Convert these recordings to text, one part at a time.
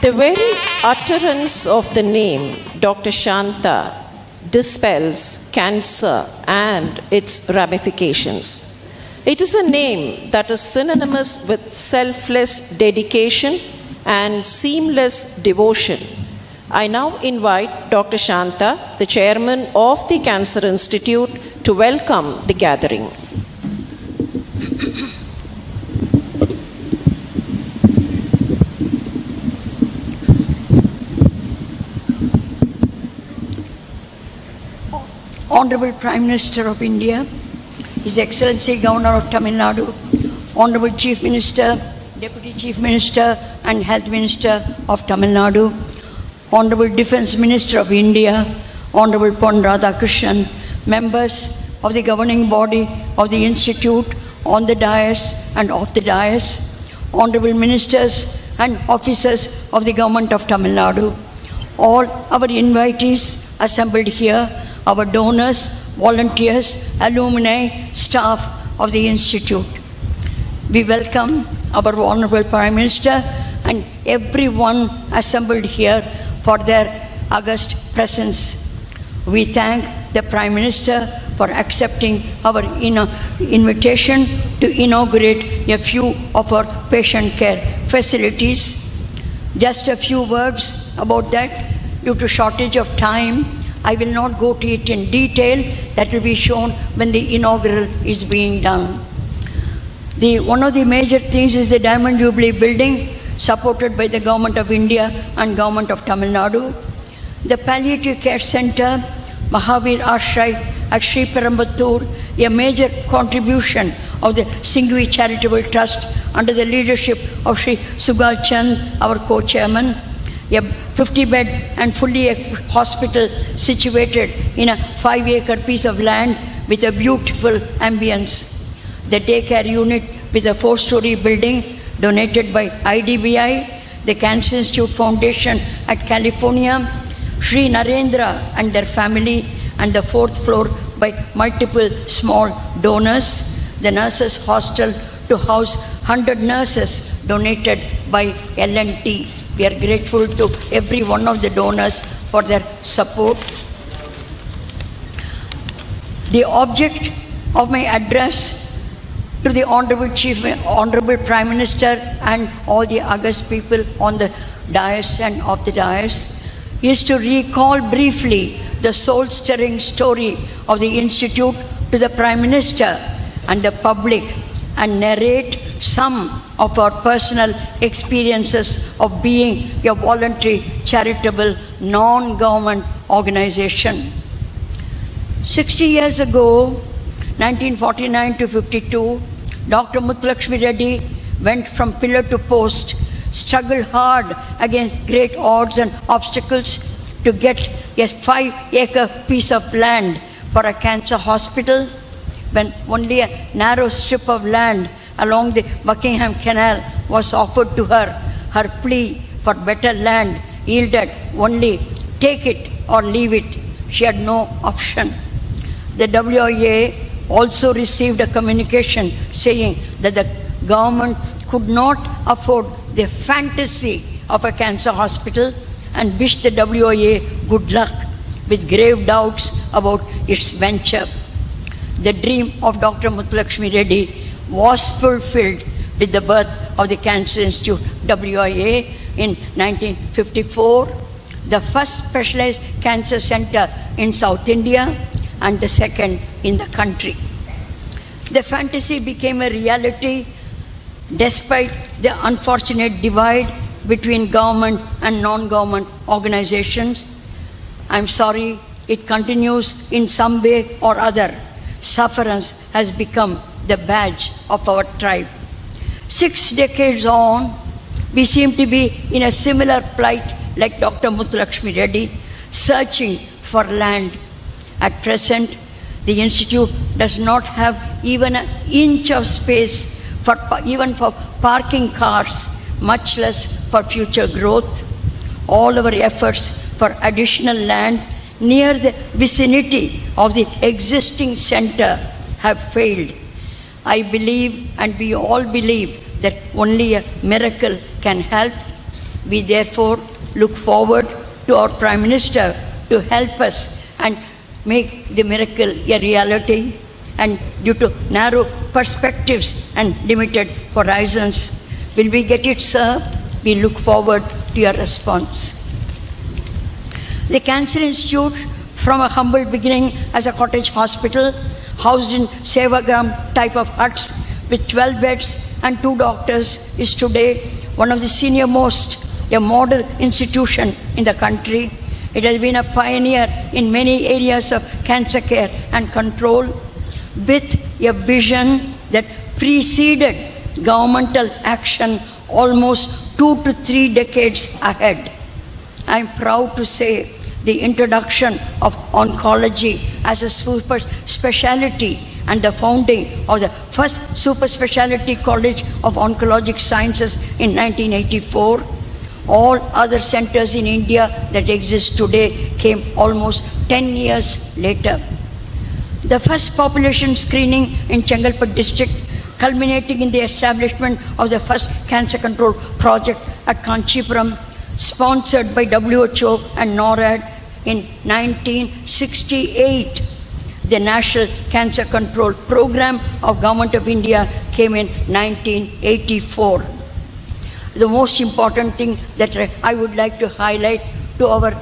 The very utterance of the name Dr. Shanta dispels cancer and its ramifications. It is a name that is synonymous with selfless dedication and seamless devotion. I now invite Dr. Shanta, the chairman of the Cancer Institute, to welcome the gathering. Honorable Prime Minister of India, His Excellency Governor of Tamil Nadu, Honorable Chief Minister, Deputy Chief Minister and Health Minister of Tamil Nadu, Honorable Defence Minister of India, Honorable Pon Radhakrishnan, members of the governing body of the Institute, on the dais and off the dais, Honorable Ministers and officers of the Government of Tamil Nadu, all our invitees assembled here, our donors, volunteers, alumni, staff of the Institute. We welcome our Honorable Prime Minister and everyone assembled here for their august presence. We thank the Prime Minister for accepting our invitation to inaugurate a few of our patient care facilities. Just a few words about that. Due to shortage of time, I will not go to it in detail. That will be shown when the inaugural is being done. One of the major things is the Diamond Jubilee building, supported by the Government of India and Government of Tamil Nadu. The Palliative Care Center, Mahavir Ashray at Sri Perambattur, a major contribution of the Singvi Charitable Trust under the leadership of Sri Sugal Chand, our co-chairman. A 50-bed and fully equipped hospital situated in a 5-acre piece of land with a beautiful ambience. The daycare unit with a 4-story building donated by IDBI, the Cancer Institute Foundation at California, Sri Narendra and their family, and the 4th floor by multiple small donors, the nurses' hostel to house 100 nurses donated by L&T. We are grateful to every one of the donors for their support. The object of my address to the Honorable Prime Minister and all the august people on the dais and off the dais is to recall briefly the soul-stirring story of the Institute to the Prime Minister and the public, and narrate some of our personal experiences of being a voluntary, charitable, non-government organization. 60 years ago, 1949 to 52, Dr. Muthulakshmi Reddy went from pillar to post, struggled hard against great odds and obstacles to get a 5-acre piece of land for a cancer hospital, when only a narrow strip of land along the Buckingham Canal was offered to her. Her plea for better land yielded only take it or leave it. She had no option. The WIA also received a communication saying that the government could not afford the fantasy of a cancer hospital and wished the WIA good luck, with grave doubts about its venture. The dream of Dr. Muthulakshmi Reddy was fulfilled with the birth of the Cancer Institute WIA in 1954, the first specialized cancer center in South India and the second in the country. The fantasy became a reality despite the unfortunate divide between government and non-government organizations. I'm sorry, it continues in some way or other. Sufferance has become the badge of our tribe. 6 decades on, we seem to be in a similar plight like Dr. Muthulakshmi Reddy, searching for land. At present, the Institute does not have even an inch of space even for parking cars, much less for future growth. All our efforts for additional land near the vicinity of the existing center have failed. I believe, and we all believe, that only a miracle can help. We therefore look forward to our Prime Minister to help us and make the miracle a reality. And due to narrow perspectives and limited horizons, will we get it, sir? We look forward to your response. The Cancer Institute, from a humble beginning as a cottage hospital, housed in Sevagram type of huts with 12 beds and 2 doctors, is today one of the senior most, a model institution in the country. It has been a pioneer in many areas of cancer care and control, with a vision that preceded governmental action almost 2 to 3 decades ahead. I am proud to say the introduction of oncology as a super specialty and the founding of the first super specialty college of oncologic sciences in 1984. All other centers in India that exist today came almost 10 years later. The first population screening in Chengalpattu district, culminating in the establishment of the first cancer control project at Kanchipuram, sponsored by WHO and NORAD in 1968. The National Cancer Control Program of Government of India came in 1984. The most important thing that I would like to highlight to our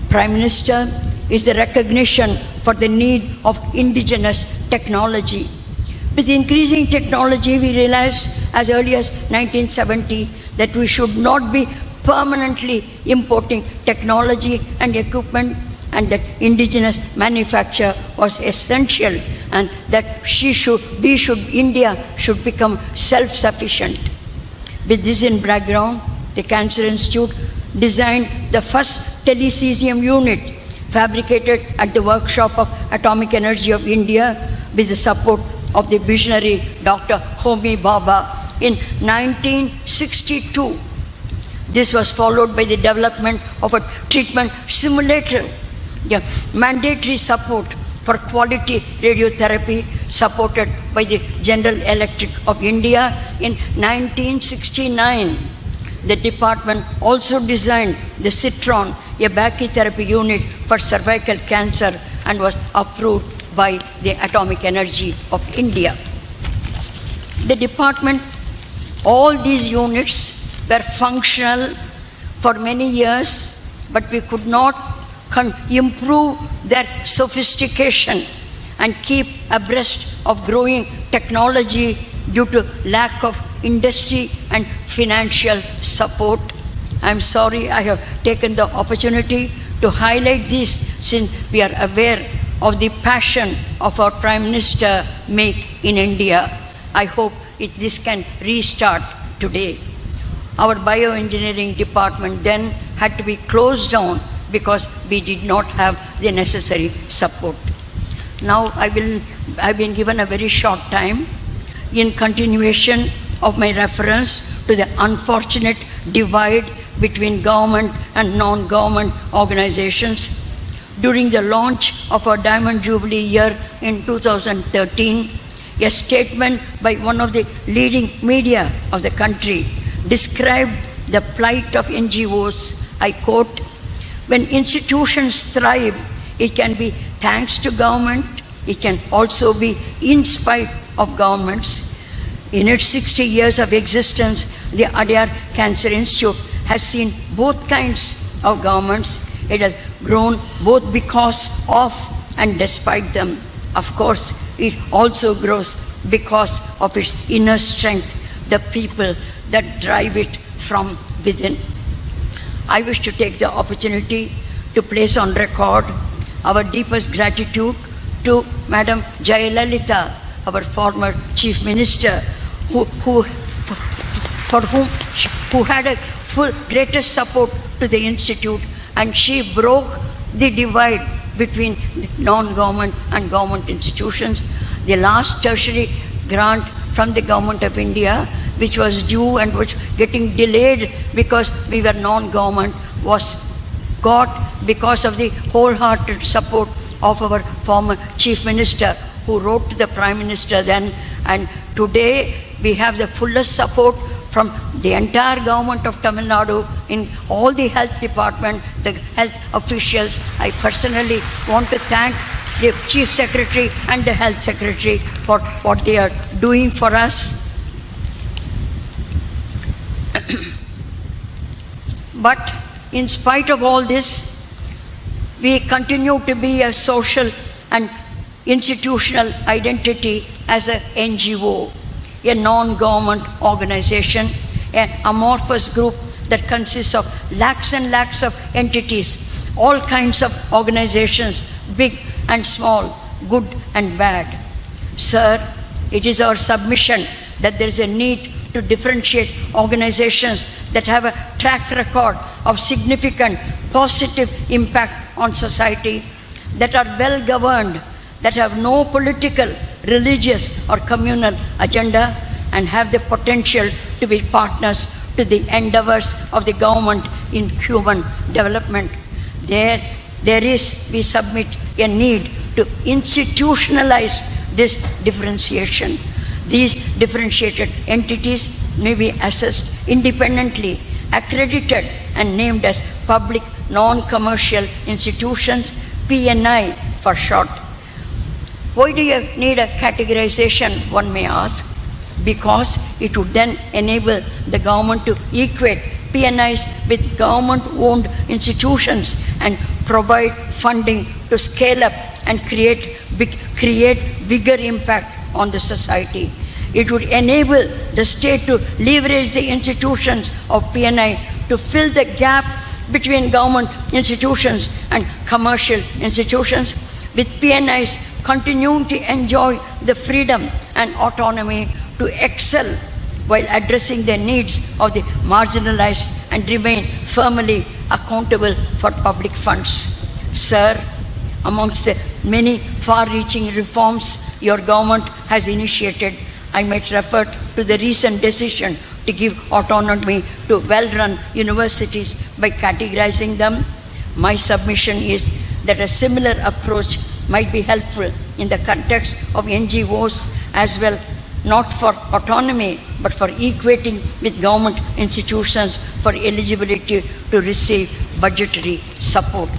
Prime Minister is the recognition for the need of indigenous technology. With increasing technology, we realized as early as 1970 that we should not be permanently importing technology and equipment, and that indigenous manufacture was essential, and that India should become self-sufficient. With this in background, the Cancer Institute designed the first telecesium unit fabricated at the workshop of Atomic Energy of India with the support of the visionary Dr. Homi Bhabha in 1962. This was followed by the development of a treatment simulator, the mandatory support for quality radiotherapy supported by the General Electric of India in 1969. The department also designed the Citron, a brachytherapy unit for cervical cancer, and was approved by the Atomic Energy of India. The department, all these units were functional for many years, but we could not improve their sophistication and keep abreast of growing technology due to lack of industry and financial support. I'm sorry I have taken the opportunity to highlight this, since we are aware of the passion of our Prime Minister Make in India. I hope this can restart today. Our bioengineering department then had to be closed down because we did not have the necessary support. Now I've been given a very short time in continuation of my reference to the unfortunate divide between government and non-government organizations. During the launch of our Diamond Jubilee year in 2013, a statement by one of the leading media of the country described the plight of NGOs. I quote, "When institutions thrive, it can be thanks to government, it can also be in spite of governments." In its 60 years of existence, the Adyar Cancer Institute has seen both kinds of governments. It has grown both because of and despite them. Of course, it also grows because of its inner strength, the people that drive it from within. I wish to take the opportunity to place on record our deepest gratitude to Madam Jayalalitha, our former Chief Minister, who had a full greatest support to the Institute, and she broke the divide between non-government and government institutions. The last tertiary grant from the Government of India, which was due and was getting delayed because we were non-government, was got because of the wholehearted support of our former Chief Minister, who wrote to the Prime Minister then, and today we have the fullest support from the entire government of Tamil Nadu, in all the health department, the health officials, I personally want to thank the Chief Secretary and the Health Secretary for what they are doing for us. But in spite of all this, we continue to be a social and institutional identity as a NGO, a non-government organization, an amorphous group that consists of lakhs and lakhs of entities, all kinds of organizations, big and small, good and bad. Sir, it is our submission that there is a need to differentiate organizations that have a track record of significant positive impact on society, that are well governed, that have no political, religious or communal agenda, and have the potential to be partners to the endeavors of the government in human development. There is, we submit, a need to institutionalize this differentiation. These differentiated entities may be assessed independently, accredited and named as public non-commercial institutions, PNI for short. Why do you need a categorization, one may ask? Because it would then enable the government to equate PNIs with government-owned institutions and provide funding to scale up and create bigger impact on the society. It would enable the state to leverage the institutions of PNI to fill the gap between government institutions and commercial institutions, with PNIs continuing to enjoy the freedom and autonomy to excel while addressing the needs of the marginalized and remain firmly accountable for public funds. Sir, amongst the many far-reaching reforms your government has initiated, I might refer to the recent decision to give autonomy to well-run universities by categorizing them. My submission is that a similar approach might be helpful in the context of NGOs as well, not for autonomy, but for equating with government institutions for eligibility to receive budgetary support.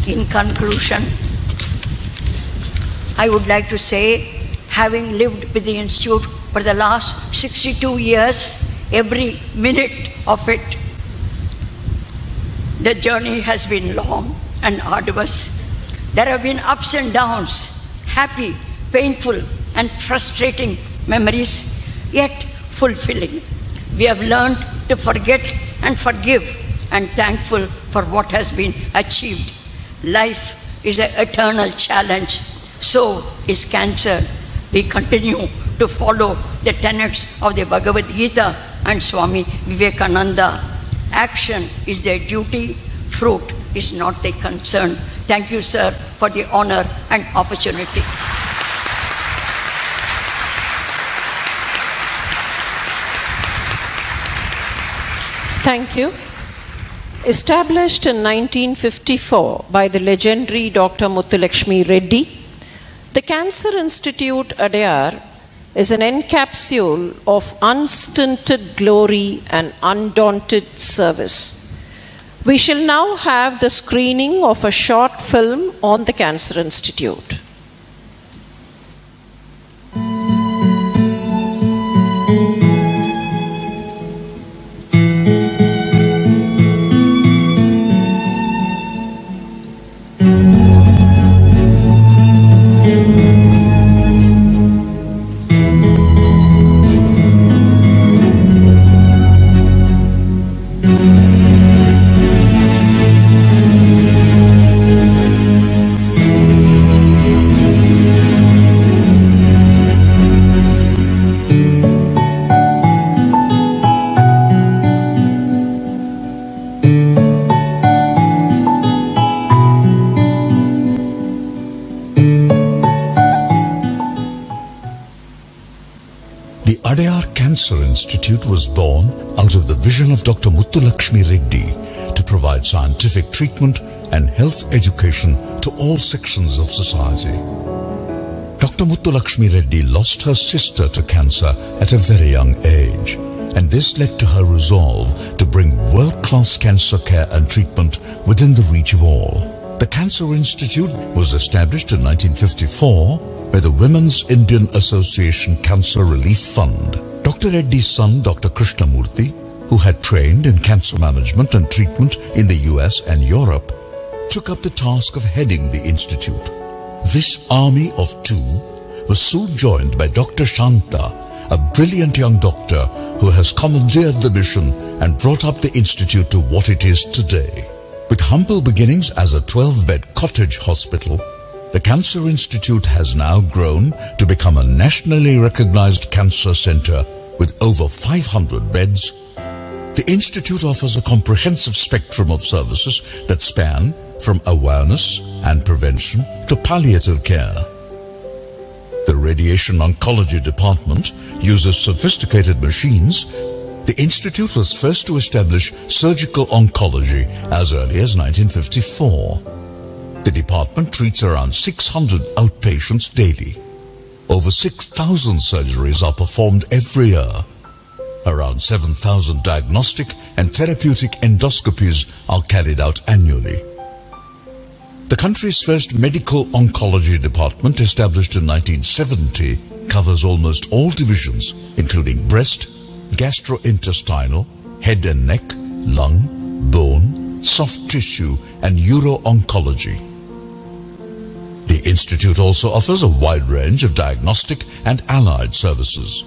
In conclusion, I would like to say, having lived with the Institute for the last 62 years, every minute of it, the journey has been long and arduous. There have been ups and downs, happy, painful, and frustrating memories, yet fulfilling. We have learned to forget and forgive, and thankful for what has been achieved. Life is an eternal challenge. So is cancer. We continue to follow the tenets of the Bhagavad Gita and Swami Vivekananda. Action is their duty, fruit is not their concern. Thank you, sir, for the honor and opportunity. Thank you. Established in 1954 by the legendary Dr. Muthulakshmi Reddy, the Cancer Institute, Adyar, is an encapsule of unstinted glory and undaunted service. We shall now have the screening of a short film on the Cancer Institute. Adyar Cancer Institute was born out of the vision of Dr. Muthulakshmi Reddy to provide scientific treatment and health education to all sections of society. Dr. Muthulakshmi Reddy lost her sister to cancer at a very young age. and this led to her resolve to bring world-class cancer care and treatment within the reach of all. The Cancer Institute was established in 1954 by the Women's Indian Association Cancer Relief Fund. Dr. Reddy's son, Dr. Krishnamurthy, who had trained in cancer management and treatment in the US and Europe, took up the task of heading the institute. This army of two was soon joined by Dr. Shanta, a brilliant young doctor who has commandeered the mission and brought up the institute to what it is today. With humble beginnings as a 12-bed cottage hospital, the Cancer Institute has now grown to become a nationally recognized cancer center with over 500 beds. The institute offers a comprehensive spectrum of services that span from awareness and prevention to palliative care. The Radiation Oncology Department uses sophisticated machines. The institute was first to establish surgical oncology as early as 1954. The department treats around 600 outpatients daily. Over 6,000 surgeries are performed every year. Around 7,000 diagnostic and therapeutic endoscopies are carried out annually. The country's first medical oncology department, established in 1970, covers almost all divisions, including breast, gastrointestinal, head and neck, lung, bone, soft tissue, and uro-oncology. The institute also offers a wide range of diagnostic and allied services.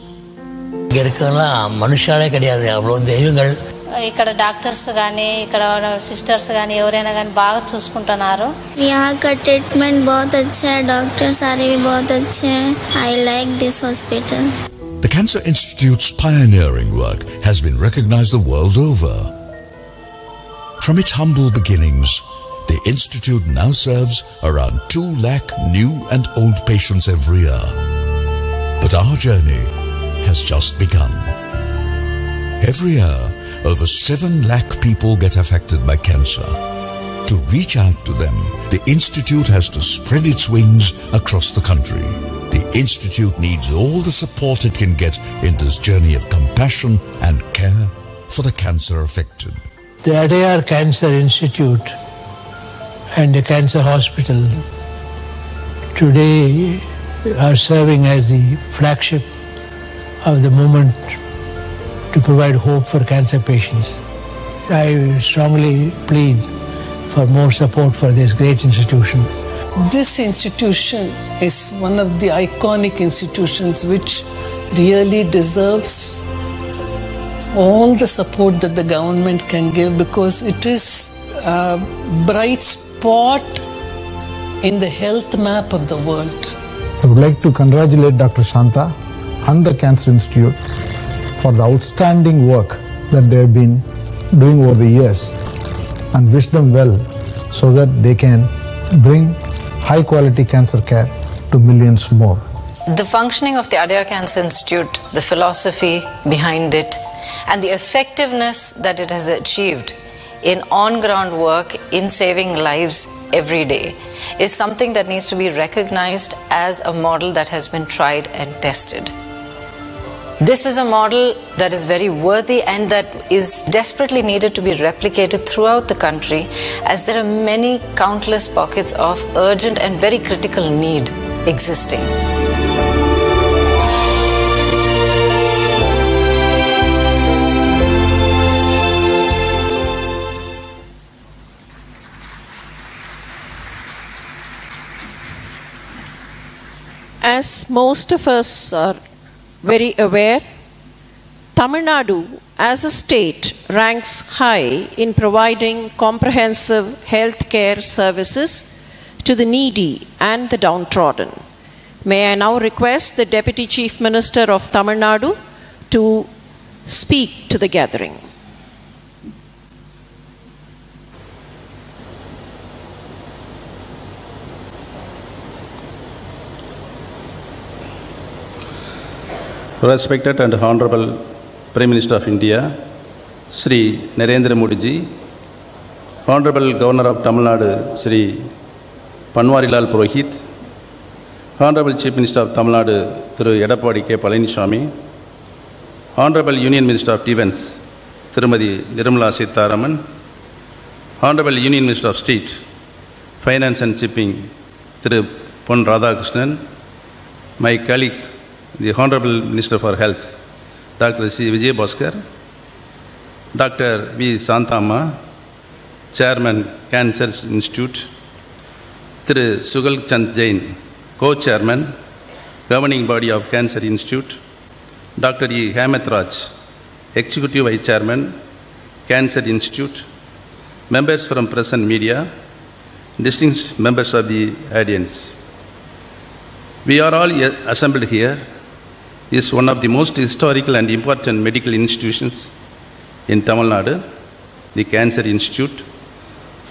ఇక్కడ doctors గానీ ఇక్కడ sisters గానీ ఎవరైనా గానీ బాగా చూసుకుంటున్నారు. यहाँ का ट्रीटमेंट बहुत अच्छा है, डॉक्टर सारे भी बहुत अच्छे हैं. I like this hospital. The Cancer Institute's pioneering work has been recognized the world over. From its humble beginnings, the institute now serves around 2 lakh new and old patients every year. But our journey has just begun. Every year, over 7 lakh people get affected by cancer. To reach out to them, the institute has to spread its wings across the country. The institute needs all the support it can get in this journey of compassion and care for the cancer affected. The Adyar Cancer Institute and the Cancer Hospital today are serving as the flagship of the movement to provide hope for cancer patients. I strongly plead for more support for this great institution. This institution is one of the iconic institutions which really deserves all the support that the government can give, because it is a bright spot in the health map of the world. I would like to congratulate Dr. Shanta and the Cancer Institute for the outstanding work that they have been doing over the years, and wish them well so that they can bring high quality cancer care to millions more. The functioning of the Adyar Cancer Institute, the philosophy behind it, and the effectiveness that it has achieved in on-ground work in saving lives every day is something that needs to be recognized as a model that has been tried and tested. This is a model that is very worthy and that is desperately needed to be replicated throughout the country, as there are many countless pockets of urgent and very critical need existing. As most of us are very aware, Tamil Nadu as a state ranks high in providing comprehensive health care services to the needy and the downtrodden. May I now request the Deputy Chief Minister of Tamil Nadu to speak to the gathering. Respected and Honorable Prime Minister of India, Shri Narendra Modi ji, Honorable Governor of Tamil Nadu, Shri Banwarilal Purohit, Honorable Chief Minister of Tamil Nadu, Through Edappadi Palaniswami, Honorable Union Minister of Defence, Tirumadi Nirmala Sitharaman, Honorable Union Minister of State, Finance and Shipping, Thiru Pon Radhakrishnan, my colleague, the Honorable Minister for Health, Dr. C. Vijay Bhaskar, Dr. V. Santama, Chairman, Cancer Institute, Thiru Sugal Chand Jain, Co-Chairman, Governing Body of Cancer Institute, Dr. E. Hamath Raj, Executive Vice Chairman, Cancer Institute, members from press and media, distinguished members of the audience. We are all assembled here. This is one of the most historical and important medical institutions in Tamil Nadu, the Cancer Institute,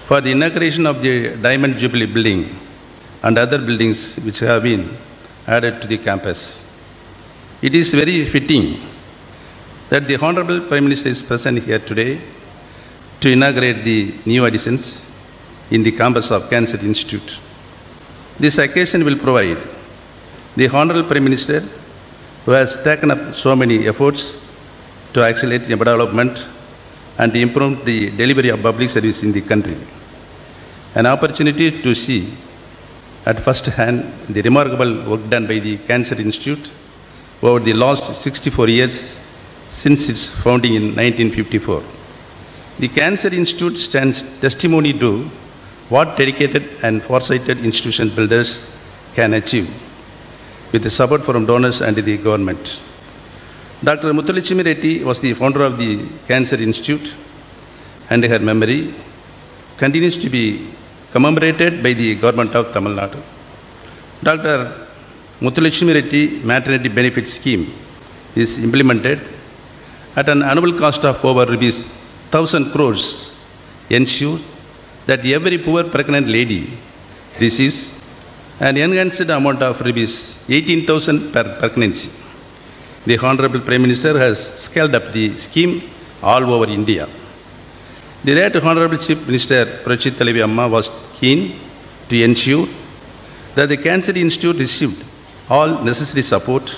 for the inauguration of the Diamond Jubilee building and other buildings which have been added to the campus. It is very fitting that the Honorable Prime Minister is present here today to inaugurate the new additions in the campus of Cancer Institute. This occasion will provide the Honorable Prime Minister, who has taken up so many efforts to accelerate development and improve the delivery of public service in the country, an opportunity to see at first hand the remarkable work done by the Cancer Institute over the last 64 years since its founding in 1954. The Cancer Institute stands testimony to what dedicated and foresighted institution builders can achieve with the support from donors and the government. Dr. Muthulakshmi Reddy was the founder of the Cancer Institute, and her memory continues to be commemorated by the government of Tamil Nadu. Dr. Muthulakshmi Reddy Maternity Benefit Scheme is implemented at an annual cost of over rupees 1,000 crores, ensure that every poor pregnant lady receives an enhanced amount of rupees 18,000 per pregnancy. The Honorable Prime Minister has scaled up the scheme all over India. The late Honorable Chief Minister Purohit Thalavi Amma was keen to ensure that the Cancer Institute received all necessary support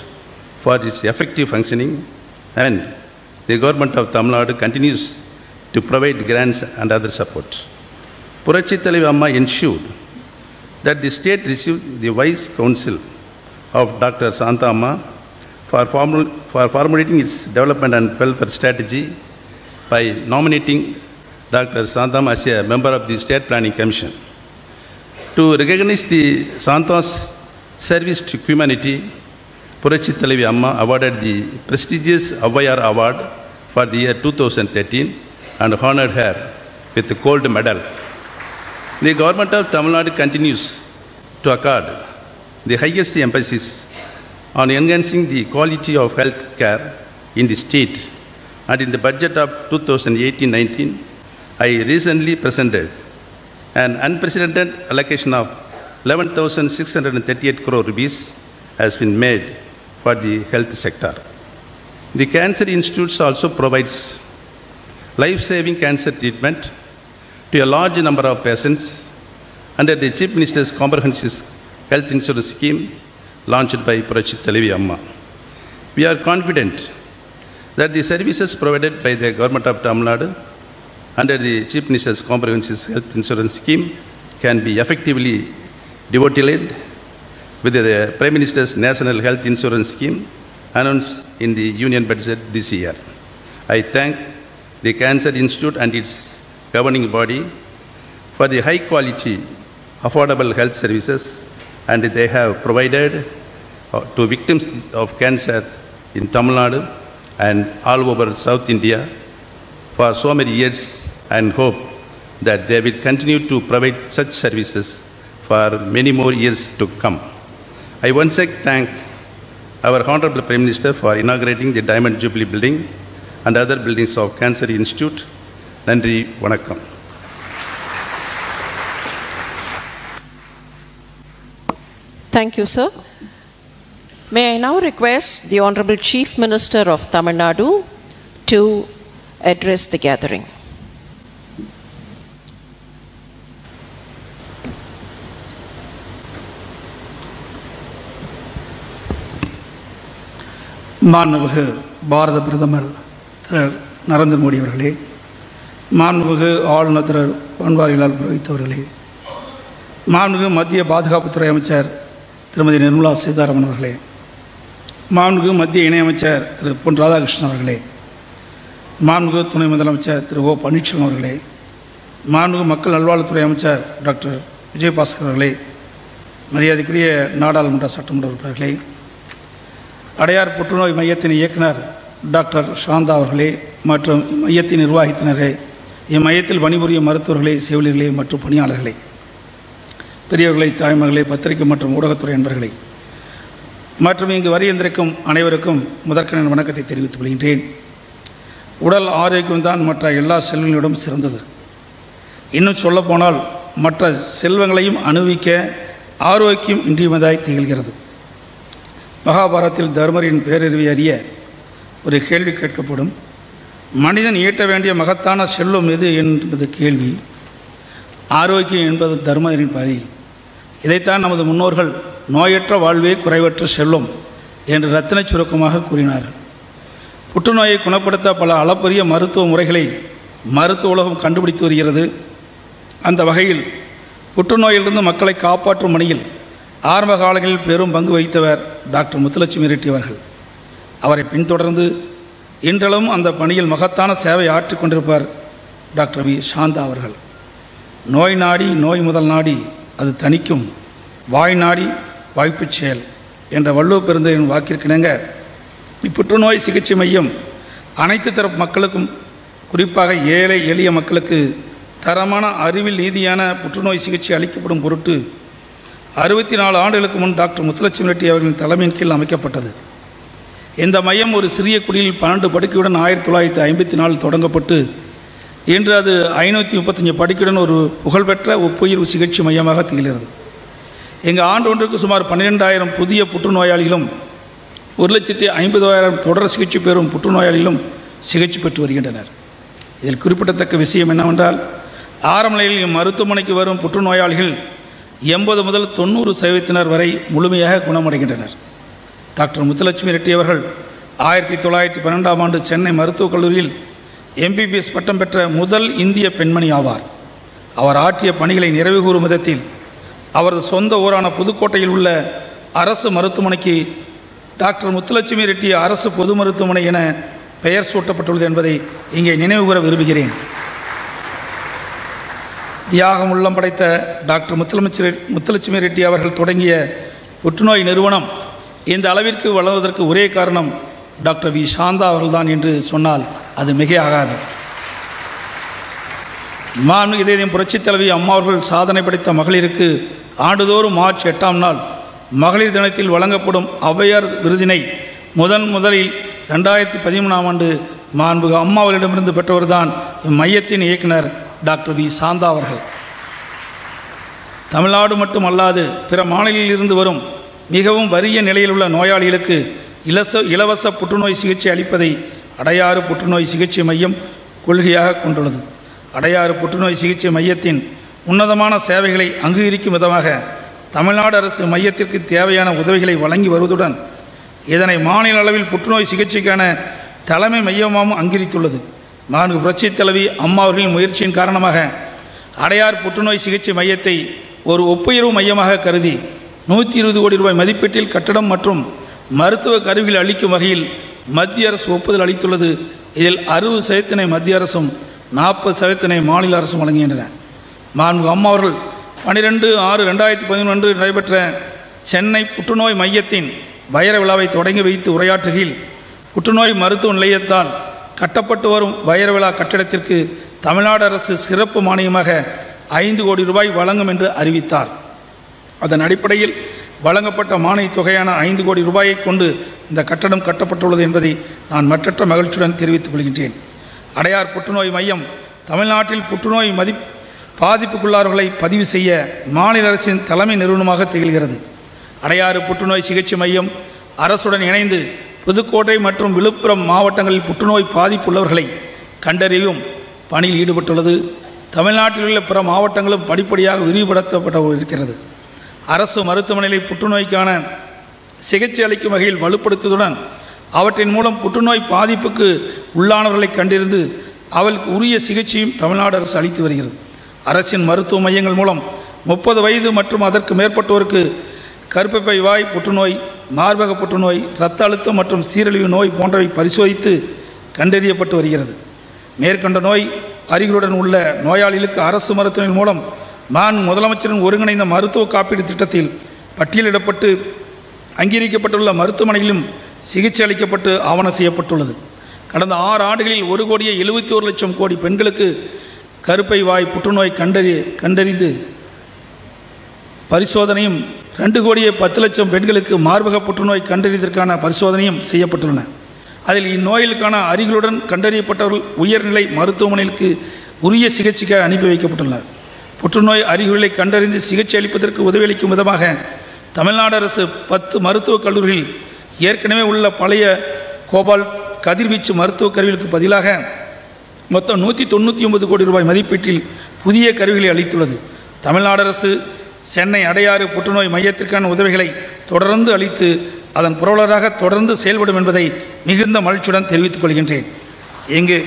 for its effective functioning, and the government of Tamil Nadu continues to provide grants and other support. Purohit Thalavi Amma ensured that the state received the wise counsel of Dr. Shanta Amma for formulating its development and welfare strategy by nominating Dr. Shanta Amma as a member of the State Planning Commission. To recognize the Shanta's service to humanity, Purohit Thalavi Amma awarded the prestigious Adyar Award for the year 2013 and honored her with the gold medal. The government of Tamil Nadu continues to accord the highest emphasis on enhancing the quality of health care in the state, and in the budget of 2018-19, I recently presented an unprecedented allocation of 11,638 crore rupees has been made for the health sector. The Cancer Institute also provides life-saving cancer treatment to a large number of patients under the Chief Minister's Comprehensive Health Insurance Scheme launched by Purohit Thalavi Amma. We are confident that the services provided by the Government of Tamil Nadu under the Chief Minister's Comprehensive Health Insurance Scheme can be effectively devoted with the Prime Minister's National Health Insurance Scheme announced in the Union Budget this year. I thank the Cancer Institute and its governing body for the high quality, affordable health services and they have provided to victims of cancer in Tamil Nadu and all over South India for so many years, and hope that they will continue to provide such services for many more years to come. I once again thank our Honorable Prime Minister for inaugurating the Diamond Jubilee building and other buildings of Cancer Institute. Nandri, Vanakkam. Thank you, sir. May I now request the Honorable Chief Minister of Tamil Nadu to address the gathering. மாண்புமிகு பாரத பிரதமர் திரு நரேந்திர மோடி அவர்களே, மாண்புமிகு ஆளுநர் திரு பன்வாரிலால் புரோஹித் அவர்களே, மாண்புமிகு மத்திய பாதுகாப்புத்துறை அமைச்சர் திருமதி நிர்மலா சீதாராமன் அவர்களே, மாண்புமிகு மத்திய இணையமைச்சர் திரு பொன் ராதாகிருஷ்ணன் அவர்களே, மாண்புமிகு துணை முதலமைச்சர் திரு ஓ பன்னீர்செல்வம் அவர்களே, மாண்புமிகு மக்கள் நல்வாழ்வுத்துறை அமைச்சர் டாக்டர் விஜயபாஸ்கர் அவர்களே, மரியாதைக்குரிய நாடாளுமன்ற சட்டமன்ற உறுப்பினர்களே, அடையார் புற்றுநோய் மையத்தின் இயக்குனர் டாக்டர் ஷாந்தா அவர்களே மற்றும் மையத்தின் நிர்வாகத்தினரே, இம்மையத்தில் பணிபுரியும் மருத்துவர்களே, செவிலியர்களே மற்றும் பணியாளர்களே, பெரியவர்களை, தாய்மர்களே, பத்திரிகை மற்றும் ஊடகத்துறை நண்பர்களே மற்றும் இங்கு வரியந்திருக்கும் அனைவருக்கும் முதற்கன வணக்கத்தை தெரிவித்துக் கொள்கின்றேன். உடல் ஆரோக்கியம்தான் மற்ற எல்லா செல்வங்களிடம் சிறந்தது. இன்னும் சொல்லப்போனால் மற்ற செல்வங்களையும் அனுபவிக்க ஆரோக்கியம் இன்றியமையாய் திகழ்கிறது. மகாபாரதத்தில் தர்மரின் பேரறிவை அறிய ஒரு கேள்வி கேட்கப்படும். மனிதன் ஈட்ட வேண்டிய மகத்தான செல்வம் எது என்பது கேள்வி. ஆரோக்கியம் என்பது தர்மரின் பணி. இதைத்தான் நமது முன்னோர்கள் நோயற்ற வாழ்வே குறைவற்ற செல்வம் என்று ரத்தின சுருக்கமாக கூறினார்கள். புற்றுநோயை குணப்படுத்த பல அளப்பரிய மருத்துவ முறைகளை மருத்துவ உலகம் கண்டுபிடித்து வருகிறது. அந்த வகையில் புற்றுநோயிலிருந்து மக்களை காப்பாற்றும் பணியில் ஆரம்ப காலங்களில் பெரும் பங்கு வகித்தவர் டாக்டர் முத்துலட்சுமி ரெட்டி அவர்கள். அவரை பின்தொடர்ந்து இன்றளவும் அந்த பணியில் மகத்தான சேவை ஆற்றிக் கொண்டிருப்பார் டாக்டர் வி சாந்தா அவர்கள். நோய் நாடி நோய் முதல் நாடி அது தணிக்கும், வாய் நாடி வாய்ப்புச் செயல் என்ற வள்ளுவ பெருந்தகையின் வாக்கிற்கிணங்க இப்புற்றுநோய் சிகிச்சை மையம் அனைத்து தரப்பு மக்களுக்கும், குறிப்பாக ஏழை எளிய மக்களுக்கு தரமான அறிவில் நீதியான புற்றுநோய் சிகிச்சை அளிக்கப்படும் பொருட்டு 64 ஆண்டுகளுக்கு முன் டாக்டர் முத்துலட்சுமி ரெட்டி அவர்களின் தலைமையின் கீழ் அமைக்கப்பட்டது. இந்த மையம் ஒரு சிறிய குடியில் 12 படுக்கையுடன் 1954 தொடங்கப்பட்டு இன்று அது 535 படுக்கையுடன் ஒரு புகழ்பெற்ற ஒப்புயிர் சிகிச்சை மையமாக திகழ்கிறது. எங்கள் ஆண்டு ஒன்றுக்கு சுமார் 12,000 புதிய புற்றுநோயாளிகளும் 1,50,000 தொடர் சிகிச்சை பெறும் புற்றுநோயாளிகளும் சிகிச்சை பெற்று வருகின்றனர். இதில் குறிப்பிடத்தக்க விஷயம் என்னவென்றால், ஆரம்ப நிலையில் மருத்துவமனைக்கு வரும் புற்றுநோயாளிகள் 80 முதல் 90% வரை முழுமையாக குணமடைகின்றனர். டாக்டர் முத்துலட்சுமி ரெட்டி அவர்கள் 1912ஆம் ஆண்டு சென்னை மருத்துவக் கல்லூரியில் MBBS பட்டம் பெற்ற முதல் இந்திய பெண்மணி ஆவார். அவர் ஆற்றிய பணிகளை நிறைவு கூறும் விதத்தில் அவரது சொந்த ஊரான புதுக்கோட்டையில் உள்ள அரசு மருத்துவமனைக்கு டாக்டர் முத்துலட்சுமி ரெட்டி அரசு பொது மருத்துவமனை என பெயர் சூட்டப்பட்டுள்ளது என்பதை இங்கே நினைவு கூற விரும்புகிறேன். தியாகம் உள்ளம் படைத்த டாக்டர் முத்துலட்சுமி ரெட்டி அவர்கள் தொடங்கிய புற்றுநோய் நிறுவனம் இந்த அளவிற்கு வளர்வதற்கு ஒரே காரணம் டாக்டர் வி சாந்தா அவர்கள்தான் என்று சொன்னால் அது மிகையாகாது. மாண்புமிகு இதயம் புரட்சித் தலைவி அம்மா அவர்கள் சாதனை படைத்த மகளிருக்கு ஆண்டுதோறும் மார்ச் 8ஆம் நாள் மகளிர் தினத்தில் வழங்கப்படும் ஔவையார் விருதினை முதலில் 2013ஆம் ஆண்டு மாண்புமிகு அம்மாவர்களிடமிருந்து பெற்றவர்தான் இம்மையத்தின் இயக்குனர் டாக்டர் வி சாந்தா அவர்கள். தமிழ்நாடு மட்டுமல்லாது பிற மாநிலங்களில் இருந்து வரும் மிகவும் வறிய நிலையில் உள்ள நோயாளிகளுக்கு இலவச புற்றுநோய் சிகிச்சை அளிப்பதை அடையாறு புற்றுநோய் சிகிச்சை மையம் கொள்கையாக கொண்டுள்ளது. அடையாறு புற்றுநோய் சிகிச்சை மையத்தின் உன்னதமான சேவைகளை அங்கீகரிக்கும் விதமாக தமிழ்நாடு அரசு மையத்திற்கு தேவையான உதவிகளை வழங்கி வருவதுடன் இதனை மாநில அளவில் புற்றுநோய் சிகிச்சைக்கான தலைமை மையமாகவும் அங்கீகரித்துள்ளது. மாண்புமிகு புரட்சித் தலைவி அம்மா அவர்களின் முயற்சியின் காரணமாக அடையார் புற்றுநோய் சிகிச்சை மையத்தை ஒரு ஒப்புயர்வு மையமாக கருதி 120 கோடி ரூபாய் மதிப்பீட்டில் கட்டடம் மற்றும் மருத்துவ கருவிகள் அளிக்கும் வகையில் மத்திய அரசு ஒப்புதல் அளித்துள்ளது. இதில் 60% மத்திய அரசும் 40% மாநில அரசும் வழங்குகின்றன. மாண்புமிகு அம்மா அவர்கள் 12/6/2011 நடைபெற்ற சென்னை புற்றுநோய் மையத்தின் வைர விழாவை தொடங்கி வைத்து உரையாற்றுகையில் புற்றுநோய் மருத்துவ நிலையத்தால் கட்டப்பட்டு வரும் வைர விழா கட்டிடத்திற்கு தமிழ்நாடு அரசு சிறப்பு மானியமாக 5 கோடி ரூபாய் வழங்கும் என்று அறிவித்தார். அதன் அடிப்படையில் வழங்கப்பட்ட மானிய தொகையான 5 கோடி ரூபாயை கொண்டு இந்த கட்டடம் கட்டப்பட்டுள்ளது என்பதை நான் மற்றற்ற மகிழ்ச்சியுடன் தெரிவித்துக் கொள்கின்றேன். அடையார் புற்றுநோய் மையம் தமிழ்நாட்டில் புற்றுநோய் பாதிப்புக்குள்ளார்களை பதிவு செய்ய மாநில அரசின் தலைமை நிறுவனமாக திகழ்கிறது. அடையாறு புற்றுநோய் சிகிச்சை மையம் அரசுடன் இணைந்து புதுக்கோட்டை மற்றும் விழுப்புரம் மாவட்டங்களில் புற்றுநோய் பாதிப்புள்ளவர்களை கண்டறியும் பணியில் ஈடுபட்டுள்ளது. தமிழ்நாட்டில் உள்ள பிற மாவட்டங்களும் படிப்படியாக விரிவுபடுத்தப்பட இருக்கிறது. அரசு மருத்துவமனையில் புற்றுநோய்க்கான சிகிச்சை அளிக்கும் வகையில் வலுப்படுத்துவதுடன் அவற்றின் மூலம் புற்றுநோய் பாதிப்புக்கு உள்ளானவர்களை கண்டறிந்து அவர்களுக்கு உரிய சிகிச்சையும் தமிழ்நாடு அரசு அளித்து வருகிறது. அரசின் மருத்துவ மையங்கள் மூலம் 30 வயது மற்றும் அதற்கு மேற்பட்டோருக்கு கருப்பை வாய் புற்றுநோய், மார்பக புற்றுநோய், இரத்த அழுத்தம் மற்றும் சீரழிவு நோய் போன்றவை பரிசோதித்து கண்டறியப்பட்டு வருகிறது. மேற்கண்ட நோய் அறிகுறியுடன் உள்ள நோயாளிகளுக்கு அரசு மருத்துவமனை மூலம் முதலமைச்சரின் ஒருங்கிணைந்த மருத்துவ காப்பீடு திட்டத்தில் பட்டியலிடப்பட்டு அங்கீகரிக்கப்பட்டுள்ள மருத்துவமனைகளிலும் சிகிச்சை அளிக்கப்பட்டு ஆவணம் செய்யப்பட்டுள்ளது. கடந்த 6 ஆண்டுகளில் 1,71,00,000 கோடி பெண்களுக்கு கருப்பை வாய் புற்றுநோய் கண்டறிந்து பரிசோதனையும் 2,10,00,000 பெண்களுக்கு மார்பக புற்றுநோய் கண்டறிவதற்கான பரிசோதனையும் செய்யப்பட்டுள்ளன. அதில் இந்நோய்களுக்கான அறிகுறியுடன் கண்டறியப்பட்டவர்கள் உயர்நிலை மருத்துவமனைகளுக்கு உரிய சிகிச்சைக்காக அனுப்பி வைக்கப்பட்டுள்ளனர். புற்றுநோய் அறிகுறிகளை கண்டறிந்து சிகிச்சை அளிப்பதற்கு உதவியளிக்கும் விதமாக தமிழ்நாடு அரசு 10 மருத்துவக் கல்லூரிகளில் ஏற்கனவே உள்ள பழைய கோபால் கதிர்வீச்சு மருத்துவக் கருவிகளுக்கு பதிலாக மொத்தம் 199 கோடி ரூபாய் மதிப்பீட்டில் புதிய கருவிகளை அளித்துள்ளது. தமிழ்நாடு அரசு சென்னை அடையாறு புற்றுநோய் மையத்திற்கான உதவிகளை தொடர்ந்து அளித்து அதன் புரவலராக தொடர்ந்து செயல்படும் என்பதை மிகுந்த மகிழ்ச்சியுடன் தெரிவித்துக் கொள்கின்றேன். இங்கு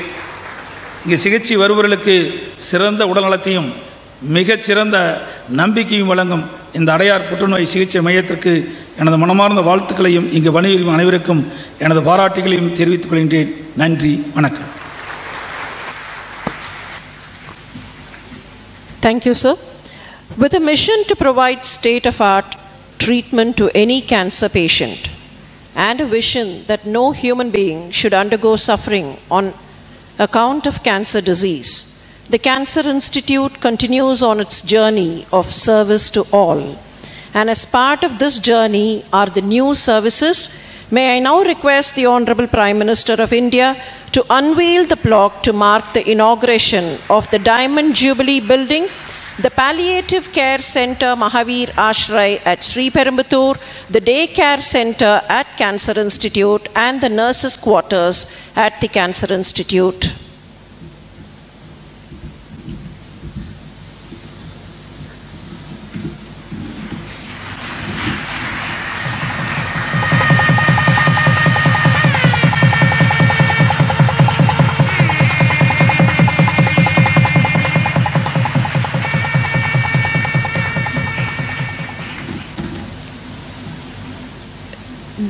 சிகிச்சை வருபவர்களுக்கு சிறந்த உடல்நலத்தையும் மிகச்சிறந்த நம்பிக்கையும் வழங்கும் இந்த அடையார் புற்றுநோய் சிகிச்சை மையத்திற்கு எனது மனமார்ந்த வாழ்த்துக்களையும் இங்கு பணிபுரியும் அனைவருக்கும் எனது பாராட்டுகளையும் தெரிவித்துக் கொள்கின்றேன். நன்றி, வணக்கம். Thank you, sir. With a mission to provide state-of-the-art treatment to any cancer patient and a vision that no human being should undergo suffering on account of cancer disease, the Cancer Institute continues on its journey of service to all. And as part of this journey are the new services. May I now request the Honorable Prime Minister of India to unveil the plaque to mark the inauguration of the Diamond Jubilee Building, the Palliative Care Center Mahavir Ashray at Sri Perumbudur, the Day Care Center at Cancer Institute, and the Nurses' Quarters at the Cancer Institute.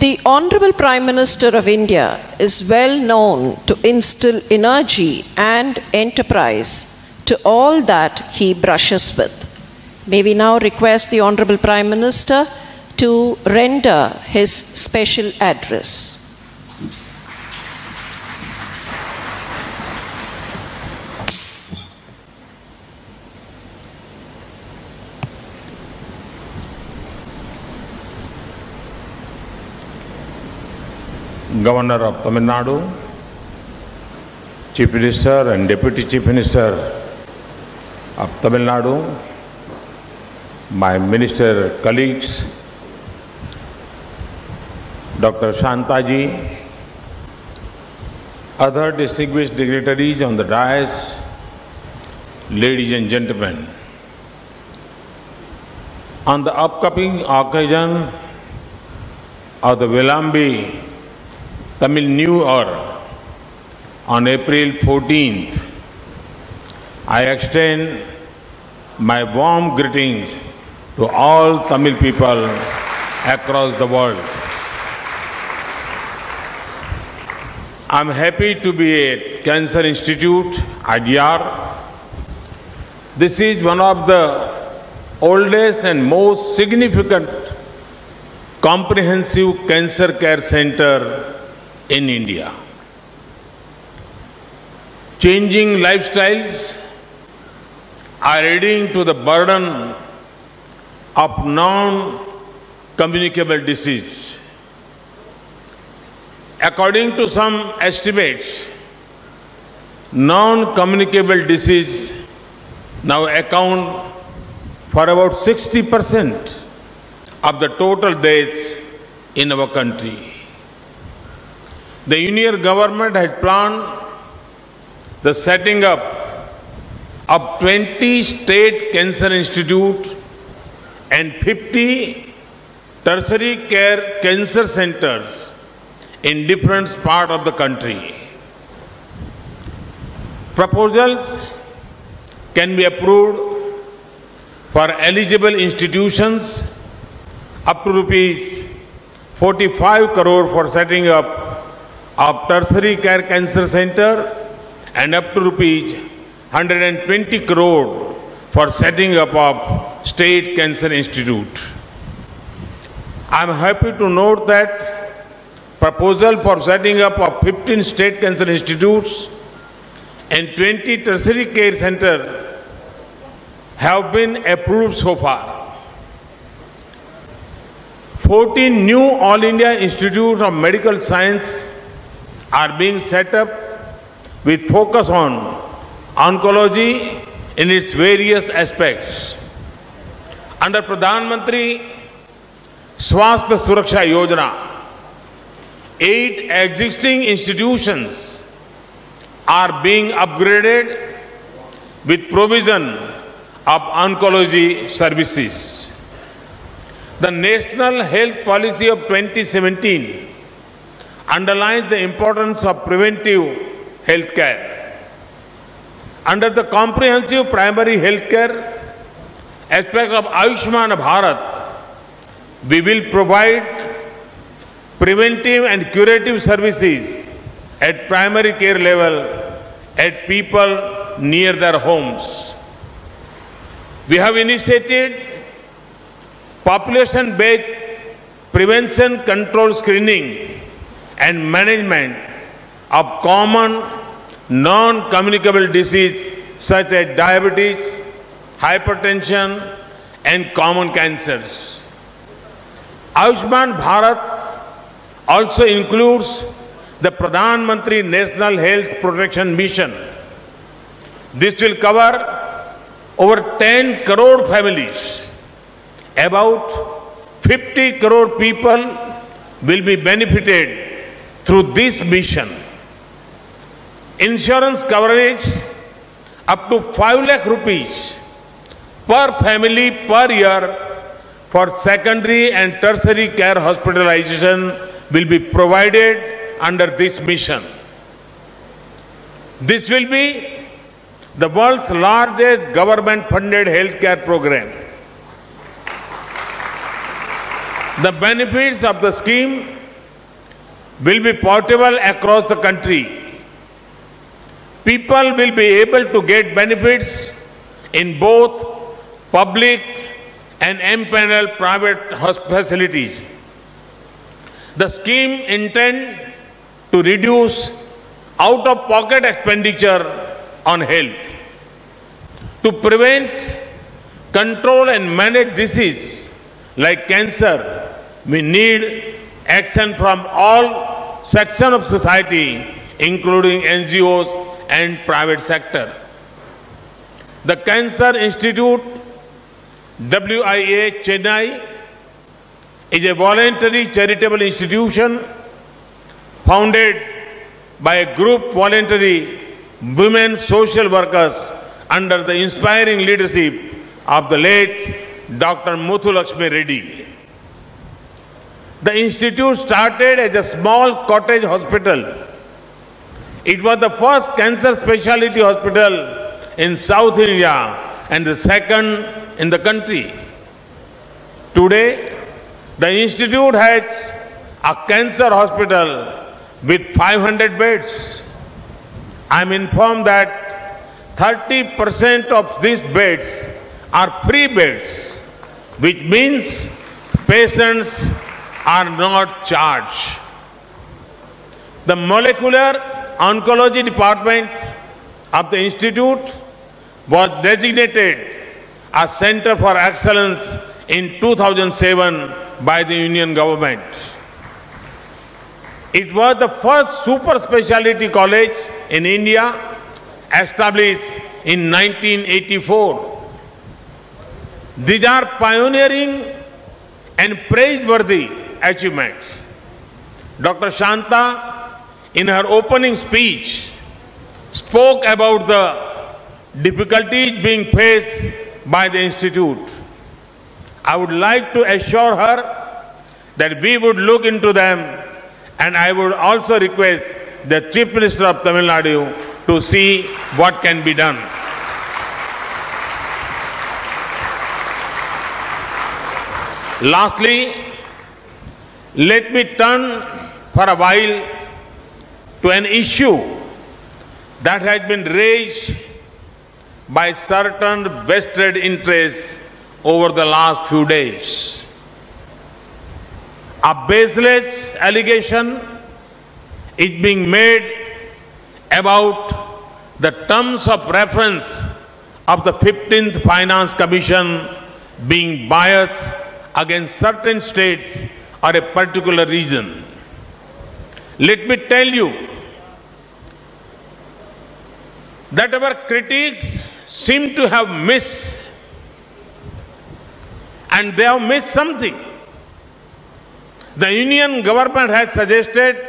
The Honorable Prime Minister of India is well known to instill energy and enterprise to all that he brushes with. May we now request the Honorable Prime Minister to render his special address. Governor of Tamil Nadu, Chief Minister and Deputy Chief Minister of Tamil Nadu, my minister colleagues, Dr. Shanta ji, other distinguished dignitaries on the dais, ladies and gentlemen, on the upcoming occasion of the Vilambi Tamil New Year on April 14th, I extend my warm greetings to all Tamil people across the world. I'm happy to be at Cancer Institute, Adyar. This is one of the oldest and most significant comprehensive cancer care center in India. Changing lifestyles are adding to the burden of non-communicable disease. According to some estimates, non-communicable disease now account for about 60% of the total deaths in our country. The Union government has planned the setting up of 20 state cancer institutes and 50 tertiary care cancer centers in different parts of the country. Proposals can be approved for eligible institutions up to rupees 45 crore for setting up a tertiary care cancer center and up to rupees 120 crore for setting up of State Cancer Institute. I am happy to note that proposal for setting up of 15 State Cancer Institutes and 20 tertiary care centers have been approved so far. 14 new All India Institutes of Medical Science are being set up with focus on oncology in its various aspects. Under Pradhan Mantri Swasthya Suraksha Yojana, 8 existing institutions are being upgraded with provision of oncology services. The National Health Policy of 2017 underlines the importance of preventive health care. Under the comprehensive primary health care aspect of Ayushman Bharat, we will provide preventive and curative services at primary care level at people near their homes. We have initiated population-based prevention, control, screening and management of common non-communicable diseases such as diabetes, hypertension and common cancers. Ayushman Bharat also includes the Pradhan Mantri National Health Protection Mission. This will cover over 10 crore families. About 50 crore people will be benefited through this mission. Insurance coverage up to 5 lakh rupees per family per year for secondary and tertiary care hospitalization will be provided under this mission. This will be the world's largest government-funded healthcare program. The benefits of the scheme will be portable across the country. People will be able to get benefits in both public and empaneled private facilities. The scheme intends to reduce out-of-pocket expenditure on health. To prevent, control and manage disease like cancer, we need action from all sections of society, including NGOs and private sector. The Cancer Institute, WIA, Chennai, is a voluntary charitable institution founded by a group voluntary women social workers under the inspiring leadership of the late Dr. Muthulakshmi Reddy. The institute started as a small cottage hospital. It was the first cancer specialty hospital in South India and the second in the country. Today, the institute has a cancer hospital with 500 beds. I am informed that 30% of these beds are free beds, which means patients are not charged. The molecular oncology department of the institute was designated a Center for Excellence in 2007 by the Union government. It was the first super specialty college in India established in 1984. These are pioneering and praiseworthy achievements. Dr. Shanta, in her opening speech, spoke about the difficulties being faced by the institute. I would like to assure her that we would look into them And I would also request the Chief Minister of Tamil Nadu to see what can be done. Lastly, let me turn for a while to an issue that has been raised by certain vested interests over the last few days. A baseless allegation is being made about the terms of reference of the 15th Finance Commission being biased against certain states or a particular region. Let me tell you that our critics seem to have missed, and they have missed something. The Union government has suggested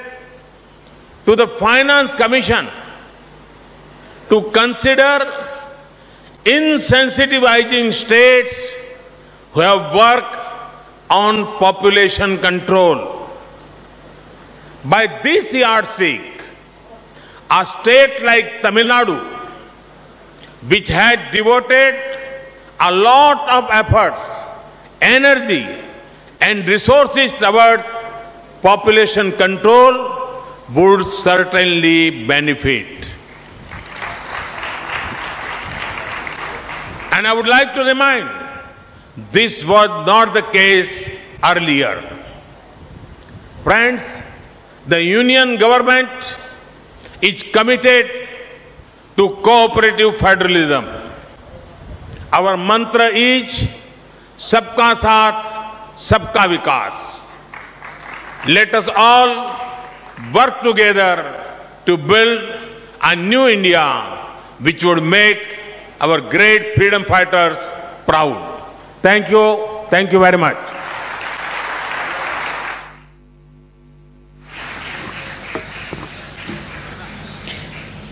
to the Finance Commission to consider incentivizing states who have worked on population control. By this yardstick, a state like Tamil Nadu, which had devoted a lot of efforts, energy, and resources towards population control, would certainly benefit. And I would like to remind, this was not the case earlier. Friends, the Union government is committed to cooperative federalism. Our mantra is Sabka Saath, Sabka Vikas. Let us all work together to build a new India which would make our great freedom fighters proud. Thank you. Thank you very much.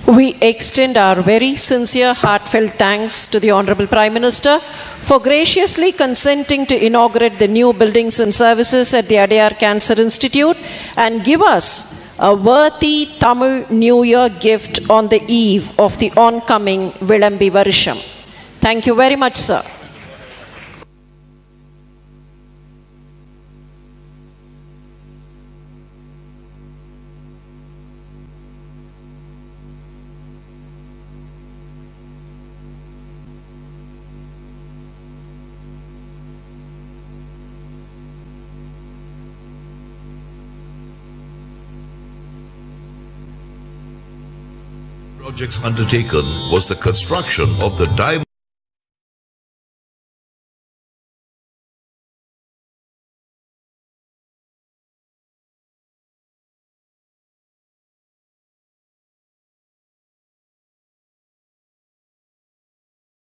We extend our very sincere, heartfelt thanks to the Honorable Prime Minister for graciously consenting to inaugurate the new buildings and services at the Adyar Cancer Institute and give us a worthy Tamil New Year gift on the eve of the oncoming Vilambi Varisham. Thank you very much, sir. Projects undertaken was the construction of the diamond